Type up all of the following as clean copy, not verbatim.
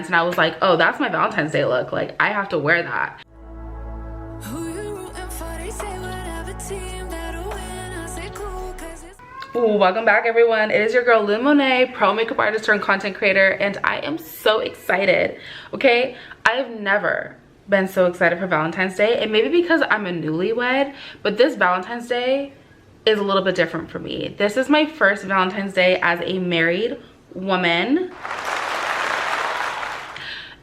events and I was like, oh, that's my Valentine's Day look. Like, I have to wear that. Ooh, welcome back everyone. It is your girl Monet, pro makeup artist turned content creator, and I am so excited. Okay, I've never been so excited for Valentine's Day, and maybe because I'm a newlywed, but this Valentine's Day is a little bit different for me. This is my first Valentine's Day as a married woman,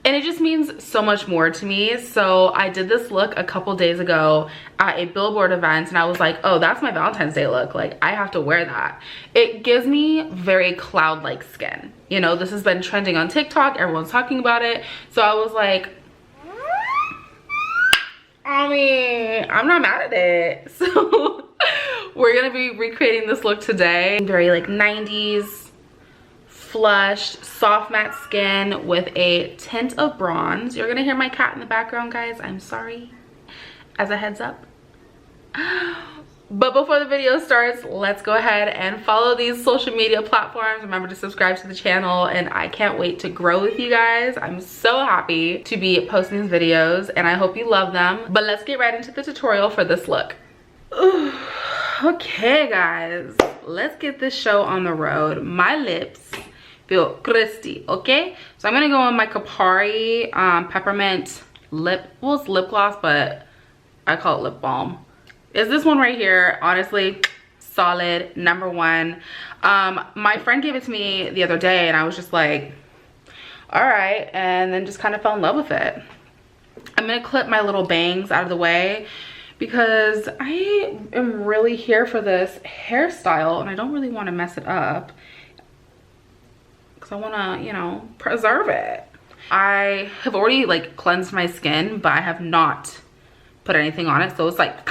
and it just means so much more to me. So I did this look a couple days ago at a billboard event and I was like, oh, that's my Valentine's Day look. Like, I have to wear that. It gives me very cloud-like skin. You know, this has been trending on TikTok. Everyone's talking about it. So I was like, I mean, I'm not mad at it. So we're gonna be recreating this look today. Very like 90s. Flushed, soft matte skin with a tint of bronze. You're gonna hear my cat in the background, guys. I'm sorry, as a heads up. But before the video starts, let's go ahead and follow these social media platforms. Remember to subscribe to the channel, and I can't wait to grow with you guys. I'm so happy to be posting these videos and I hope you love them. But let's get right into the tutorial for this look. Ooh, okay guys, let's get this show on the road. My lips feel crusty, okay? So I'm gonna go on my Kapari peppermint lip, well, it's lip gloss, but I call it lip balm. It's this one right here. Honestly, solid, #1. My friend gave it to me the other day and I was just like, all right, and then just kind of fell in love with it. I'm gonna clip my little bangs out of the way because I am really here for this hairstyle and I don't really want to mess it up. I want to, you know, preserve it. I have already like cleansed my skin, but I have not put anything on it, so it's like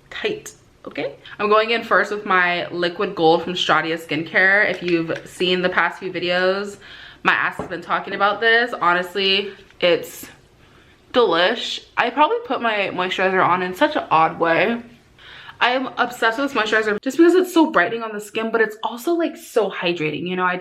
tight. Okay, I'm going in first with my liquid gold from Stratia skincare. If you've seen the past few videos, my ass has been talking about this. Honestly, it's delish. I probably put my moisturizer on in such an odd way. I am obsessed with this moisturizer just because it's so brightening on the skin, but it's also like so hydrating. You know, I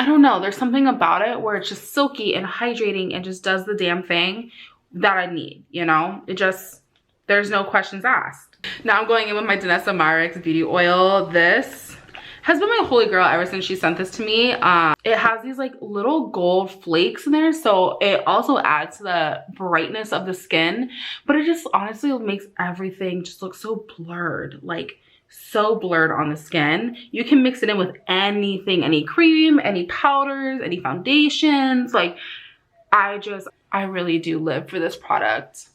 don't know. There's something about it where it's just silky and hydrating and just does the damn thing that I need, you know? It just, there's no questions asked. Now I'm going in with my Danessa Myricks Beauty Oil. This has been my holy grail ever since she sent this to me. It has these like little gold flakes in there, so it also adds to the brightness of the skin, but it just honestly makes everything just look so blurred, like so blurred on the skin. You can mix it in with anything, any cream, any powders, any foundations. Like, I really do live for this product.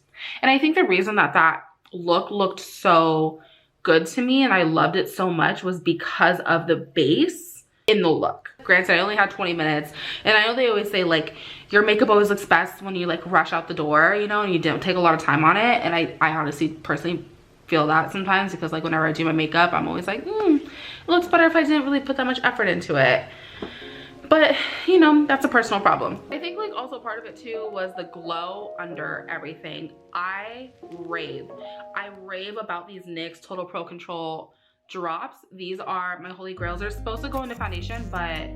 And I think the reason that look looked so good to me and I loved it so much was because of the base in the look. Granted, I only had 20 minutes and I know they always say like your makeup always looks best when you like rush out the door, you know, and you don't take a lot of time on it. And I honestly personally feel that sometimes because like whenever I do my makeup, I'm always like, it looks better if I didn't really put that much effort into it. But, you know, that's a personal problem. I think like also part of it too was the glow under everything. I rave about these NYX Total Pro Control drops. These are my holy grails. They're supposed to go into foundation, but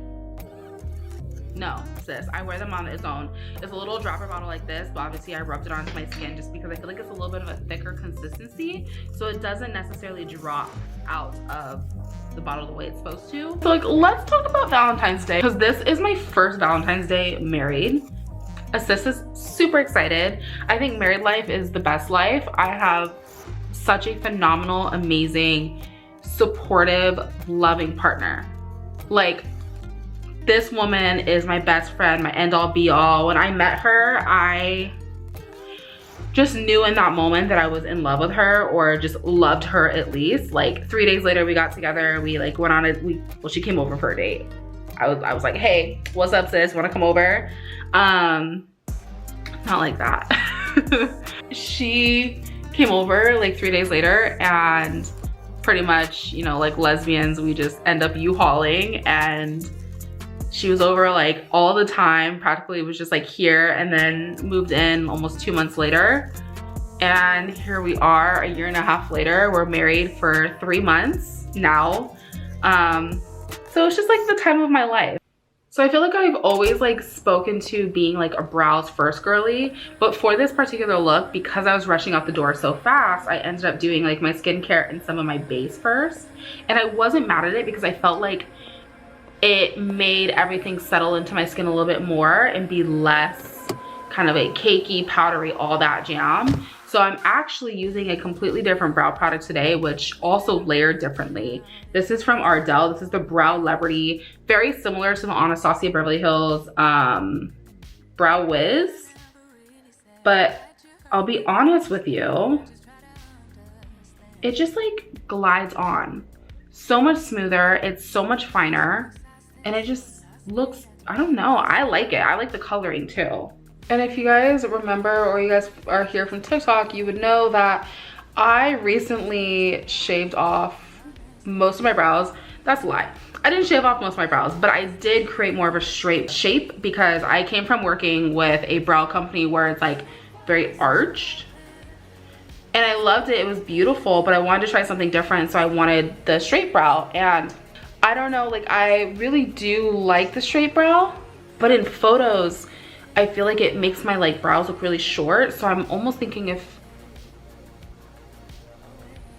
no, sis, I wear them on its own. It's a little dropper bottle like this, but obviously I rubbed it onto my skin just because I feel like it's a little bit of a thicker consistency, so it doesn't necessarily drop out of the bottle the way it's supposed to. So like, let's talk about Valentine's Day, because this is my first Valentine's Day married. Sis is super excited. I think married life is the best life. I have such a phenomenal, amazing, supportive, loving partner. Like, this woman is my best friend, my end all be all. When I met her, I just knew in that moment that I was in love with her, or just loved her at least. Like 3 days later we got together, we like went on well, she came over for a date. I was like, hey, what's up sis, wanna come over? Not like that. She came over like 3 days later and pretty much, you know, like lesbians, we just end up U-hauling, and she was over like all the time, practically. It was just like here, and then moved in almost 2 months later. And here we are a 1.5 years later. We're married for 3 months now. So it's just like the time of my life. So I feel like I've always like spoken to being like a brows first girly, but for this particular look, because I was rushing out the door so fast, I ended up doing like my skincare and some of my base first. And I wasn't mad at it because I felt like it made everything settle into my skin a little bit more and be less kind of a cakey, powdery, all that jam. So I'm actually using a completely different brow product today, which also layered differently. This is from Ardell. This is the Brow Celebrity, very similar to the Anastasia Beverly Hills Brow Wiz. But I'll be honest with you, it just like glides on. So much smoother, it's so much finer, and it just looks, I don't know, I like it. I like the coloring too. And if you guys remember, or you guys are here from TikTok, you would know that I recently shaved off most of my brows. That's a lie. I didn't shave off most of my brows, but I did create more of a straight shape because I came from working with a brow company where it's like very arched. And I loved it, it was beautiful, but I wanted to try something different, so I wanted the straight brow. And I don't know, like I really do like the straight brow, but in photos, I feel like it makes my like brows look really short. So I'm almost thinking if,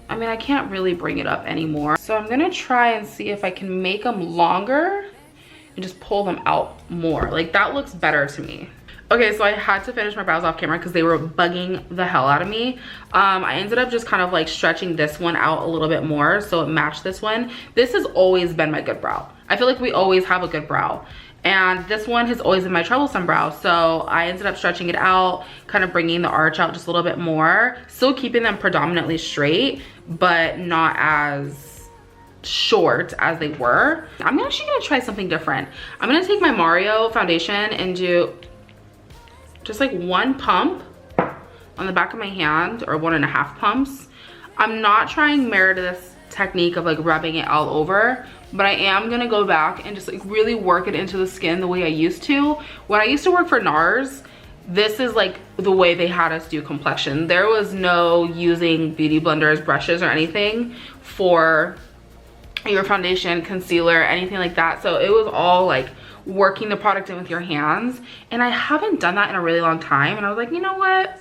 I mean, I can't really bring it up anymore. So I'm gonna try and see if I can make them longer and just pull them out more. Like that looks better to me. Okay, so I had to finish my brows off camera because they were bugging the hell out of me. I ended up just kind of like stretching this one out a little bit more so it matched this one. This has always been my good brow. I feel like we always have a good brow. And this one has always been my troublesome brow. So I ended up stretching it out, kind of bringing the arch out just a little bit more. Still keeping them predominantly straight, but not as short as they were. I'm actually gonna try something different. I'm gonna take my Maio foundation and do just like one pump on the back of my hand, or 1.5 pumps. I'm not trying Meredith's technique of like rubbing it all over, but I am gonna go back and just like really work it into the skin the way I used to. When I used to work for NARS, this is like the way they had us do complexion. There was no using beauty blenders, brushes, or anything for your foundation, concealer, anything like that. So it was all like working the product in with your hands. And I haven't done that in a really long time. And I was like, you know what?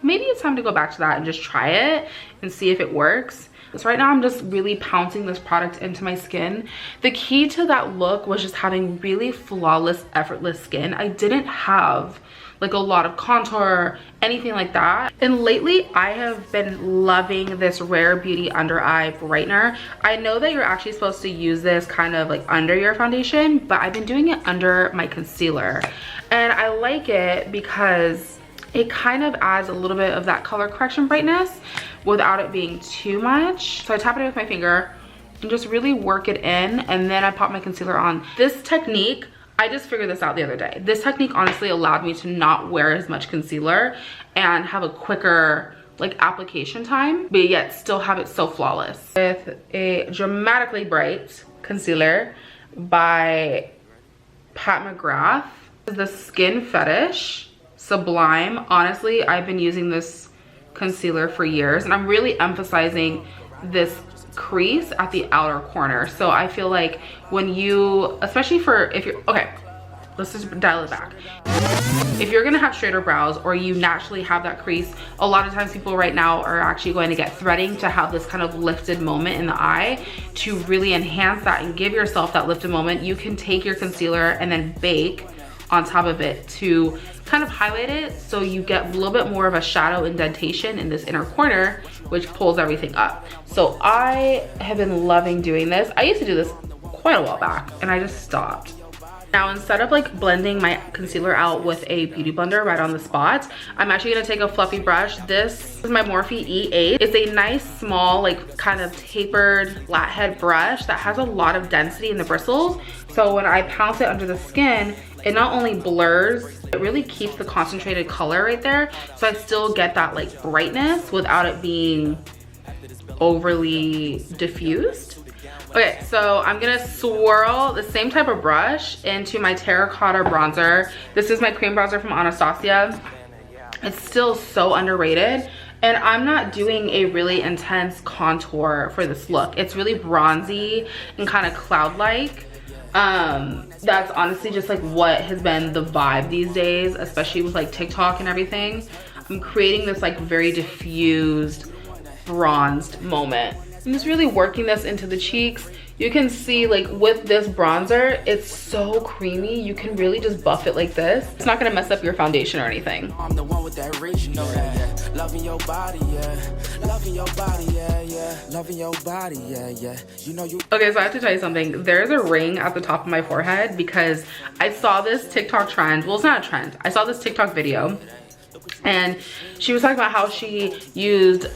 Maybe it's time to go back to that and just try it and see if it works. So right now I'm just really pouncing this product into my skin. The key to that look was just having really flawless, effortless skin. I didn't have like a lot of contour, anything like that. And lately I have been loving this Rare Beauty under eye brightener. I know that you're actually supposed to use this kind of like under your foundation, but I've been doing it under my concealer. And I like it because it kind of adds a little bit of that color correction brightness without it being too much. So I tap it in with my finger and just really work it in, and then I pop my concealer on. This technique, I just figured this out the other day. This technique honestly allowed me to not wear as much concealer and have a quicker like application time, but yet still have it so flawless. With a Dramatically Bright concealer by McGrath. This is the Skin Fetish Sublime. Honestly, I've been using this concealer for years, and I'm really emphasizing this crease at the outer corner. So I feel like when you, especially for if you're, okay, let's just dial it back. If you're gonna have straighter brows, or you naturally have that crease, a lot of times people right now are actually going to get threading to have this kind of lifted moment in the eye. To really enhance that and give yourself that lifted moment, you can take your concealer and then bake on top of it to kind of highlight it, so you get a little bit more of a shadow indentation in this inner corner, which pulls everything up. So I have been loving doing this. I used to do this quite a while back and I just stopped. Now, instead of like blending my concealer out with a beauty blender right on the spot, I'm actually gonna take a fluffy brush. This is my Morphe E8. It's a nice, small, like kind of tapered flat head brush that has a lot of density in the bristles. So when I pounce it under the skin, it not only blurs, it really keeps the concentrated color right there. So I still get that like brightness without it being overly diffused. Okay, so I'm gonna swirl the same type of brush into my terracotta bronzer. This is my cream bronzer from Anastasia. It's still so underrated. And I'm not doing a really intense contour for this look. It's really bronzy and kind of cloud-like. That's honestly just like what has been the vibe these days, especially with like TikTok and everything. I'm creating this like very diffused bronzed moment. I'm just really working this into the cheeks. You can see like with this bronzer, it's so creamy. You can really just buff it like this. It's not gonna mess up your foundation or anything. I'm the one with that reach, you know that, yeah. Loving your body, yeah. Loving your body, yeah, yeah. Loving your body, yeah, yeah. You know you. Okay, so I have to tell you something. There's a ring at the top of my forehead because I saw this TikTok trend. Well, it's not a trend. I saw this TikTok video and she was talking about how she used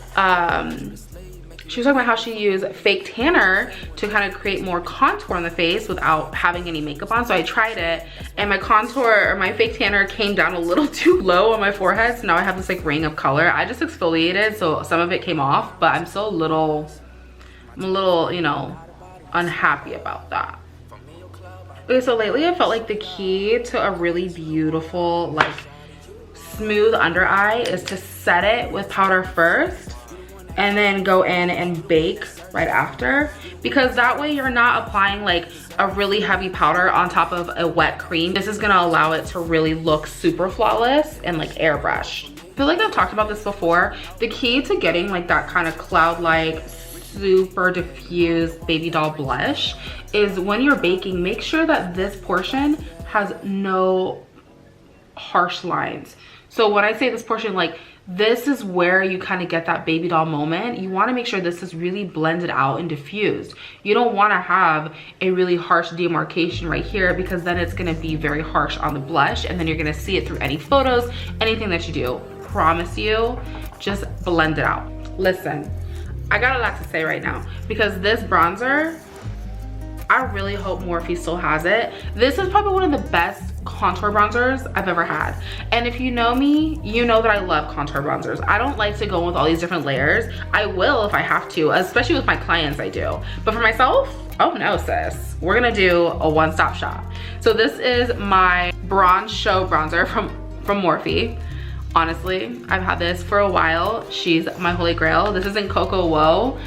fake tanner to kind of create more contour on the face without having any makeup on. So I tried it and my contour or my fake tanner came down a little too low on my forehead. So now I have this like ring of color. I just exfoliated, so some of it came off, but I'm still a little, you know, unhappy about that. Okay, so lately I felt like the key to a really beautiful, like smooth under eye is to set it with powder first and then go in and bake right after, because that way you're not applying like a really heavy powder on top of a wet cream. This is gonna allow it to really look super flawless and like airbrushed. I feel like I've talked about this before. The key to getting like that kind of cloud-like, super diffused baby doll blush is when you're baking, make sure that this portion has no harsh lines. So when I say this portion, like this is where you kind of get that baby doll moment. You want to make sure this is really blended out and diffused. You don't want to have a really harsh demarcation right here, because then it's going to be very harsh on the blush and then you're going to see it through any photos, anything that you do. Promise you, just blend it out. Listen, I got a lot to say right now because this bronzer, I really hope Morphe still has it. This is probably one of the best contour bronzers I've ever had. And if you know me, you know that I love contour bronzers. I don't like to go with all these different layers. I will if I have to, especially with my clients I do. But for myself, oh no sis. We're gonna do a one-stop shop. So this is my Bronze Show bronzer from Morphe. Honestly, I've had this for a while. She's my holy grail. This is in Cocoa Woah.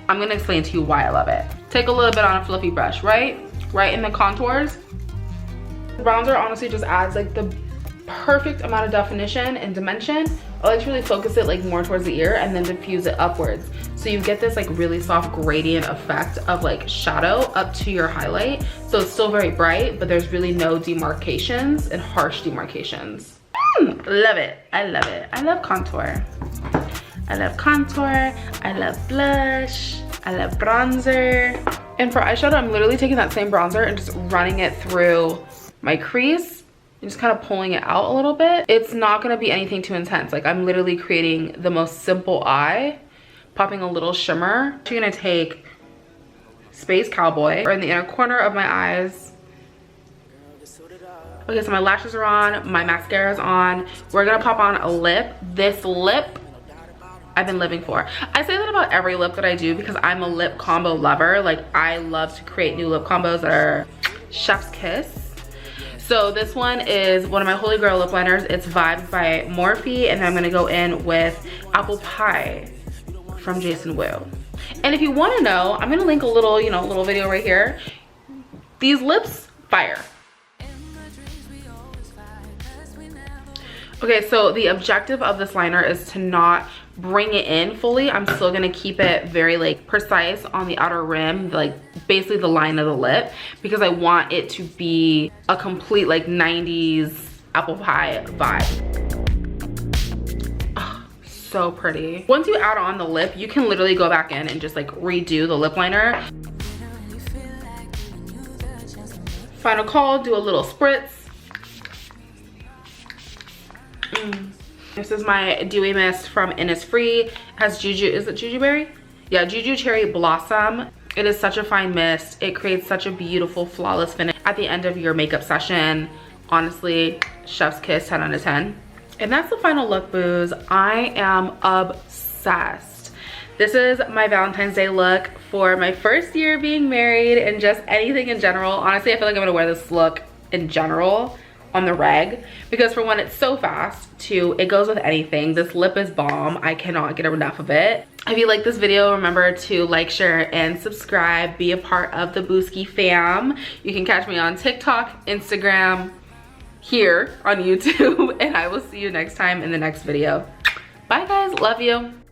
I'm gonna explain to you why I love it. Take a little bit on a fluffy brush, right in the contours. The bronzer honestly just adds like the perfect amount of definition and dimension. I like to really focus it like more towards the ear and then diffuse it upwards. So you get this like really soft gradient effect of like shadow up to your highlight. So it's still very bright, but there's really no demarcations and harsh demarcations. Love it, I love it. I love contour. I love contour, I love blush, I love bronzer. And for eyeshadow, I'm literally taking that same bronzer and just running it through my crease and just kind of pulling it out a little bit. It's not gonna be anything too intense. Like I'm literally creating the most simple eye, popping a little shimmer. I'm gonna take Space Cowboy or in the inner corner of my eyes. Okay, so my lashes are on, my mascara is on. We're gonna pop on a lip. This lip I've been living for. I say that about every lip that I do because I'm a lip combo lover. Like I love to create new lip combos that are chef's kiss. So this one is one of my holy grail lip liners. It's Vibes by Morphe, and then I'm gonna go in with Apple Pie from Jason Wu. And if you wanna know, I'm gonna link a little, you know, little video right here. These lips, fire. Okay, so the objective of this liner is to not bring it in fully. I'm still gonna keep it very like precise on the outer rim, like basically the line of the lip, because I want it to be a complete like 90s apple pie vibe. Oh, so pretty. Once you add on the lip, you can literally go back in and just like redo the lip liner. Final call, do a little spritz. This is my Dewy Mist from Innisfree. It has Juju, is it Juju Berry? Yeah, Juju Cherry Blossom. It is such a fine mist. It creates such a beautiful, flawless finish at the end of your makeup session. Honestly, chef's kiss, 10 out of 10. And that's the final look, boos. I am obsessed. This is my Valentine's Day look for my first year being married and just anything in general. Honestly, I feel like I'm gonna wear this look in general on the reg, because for one, it's so fast. Two, it goes with anything. This lip is bomb. I cannot get enough of it. If you like this video, remember to like, share, and subscribe. Be a part of the Booskie fam. You can catch me on TikTok, Instagram, here on YouTube, and I will see you next time in the next video. Bye guys, love you.